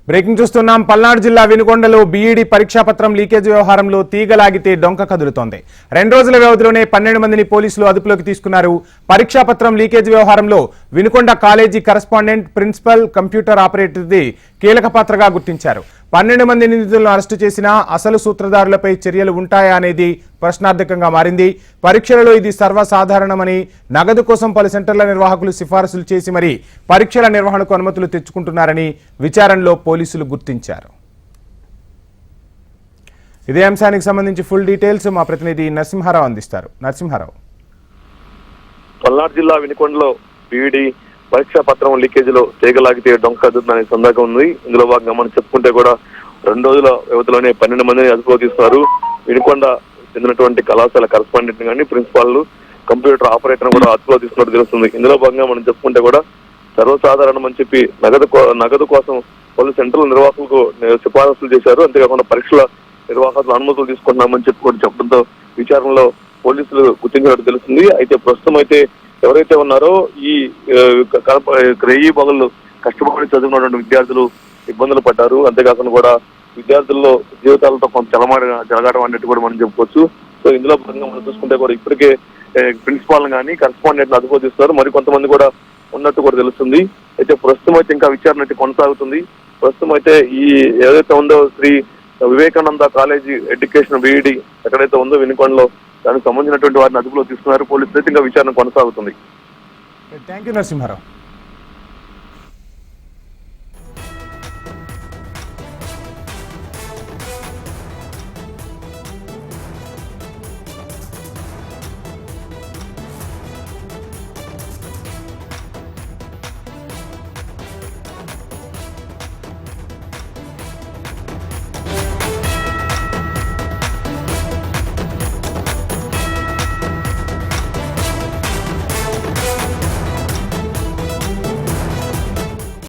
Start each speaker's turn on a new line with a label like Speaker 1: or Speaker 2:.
Speaker 1: Breaking చూస్తున్నాం. పల్నాడు జిల్లా వినుకొండలో B Ed పరీక్షాపత్రం leakage వ్యవహారంలో తీగలాగితే డొంక కదులుతోంది. 2 రోజుల వ్యవధిలోనే 12 మందిని పోలీసులు అదుపులోకి తీసుకున్నారు. పరీక్షాపత్రం లీకేజ్ వ్యవహారంలో Vinukonda college correspondent, principal, computer ఆపరేటర్ది కీలక పాత్రగా గుర్తించారు. 12 మంది నిందితులను అరెస్టు చేసినా అసలు సూత్రధారులపై చర్యలు ఉంటాయా అనేది ప్రశ్నార్థకంగా మారింది. పరీక్షలలో ఇది సర్వసాధారణమని, నగదు కోసం పలు సెంటర్ల నిర్వాహకులు సిఫారసులు చేసి మరీ పరీక్షల నిర్వహణకు అనుమతులు తెచ్చుకుంటున్నారని విచారణలో పోలీసులు గుర్తించారు. ఇదే అంశానికి సంబంధించి ఫుల్ డీటెయిల్స్ మా ప్రతినిధి నరసింహారావు అందిస్తారు. నరసింహారావు.
Speaker 2: పల్నాడు జిల్లా వినుకొండలో బీఈడీ పరీక్షా పత్రం లీకేజీలో తీగలాగితే డొంక కదులుతుందనే సందేహం ఉంది. ఇందులో భాగంగా మనం చెప్పుకుంటే కూడా 2 రోజుల వ్యవధిలోనే 12 మందిని అదుపులో తీస్తున్నారు. వినుకొండ చెందినటువంటి కళాశాల కరెస్పాండెంట్ కానీ, ప్రిన్సిపాల్, కంప్యూటర్ ఆపరేటర్ కూడా అదుపులో తీసుకున్నట్టు తెలుస్తుంది. ఇందులో భాగంగా మనం చెప్పుకుంటే కూడా సర్వసాధారణం అని చెప్పి నగదు కోసం పలు సెంట్రల్ నిర్వాహకులకు సిఫారసులు చేశారు. అంతేకాకుండా పరీక్షల నిర్వాహకులు అనుమతులు తీసుకుంటున్నామని చెప్పడంతో విచారణలో పోలీసులు గుర్తించినట్టు తెలుస్తుంది. అయితే ప్రస్తుతం అయితే ఎవరైతే ఉన్నారో ఈ రెయ్యి పగళ్ళు కష్టపడి చదువుకున్నటువంటి విద్యార్థులు ఇబ్బందులు పడ్డారు. అంతేకాకుండా కూడా విద్యార్థుల్లో జీవితాలతో కొంత జరగడం అన్నట్టు కూడా మనం చెప్పుకోవచ్చు. సో ఇందులో భాగంగా మనం చూసుకుంటే కూడా ఇప్పటికే ప్రిన్సిపాల్ కానీ కరెస్పాండెంట్ అదుపులో తీస్తున్నారు. మరి కొంతమంది కూడా ఉన్నట్టు కూడా తెలుస్తుంది. అయితే ప్రస్తుతం అయితే ఇంకా విచారణ అయితే కొనసాగుతుంది. ప్రస్తుతం అయితే ఈ ఏదైతే ఉందో Shri Vivekananda college education BEd ఎక్కడైతే ఉందో వినుకొండలో దానికి సంబంధించినటువంటి వారిని అదుపులో తీసుకున్నారు పోలీసులు. అయితే ఇంకా విచారణ కొనసాగుతుంది.
Speaker 1: Thank you Narasimha Rao.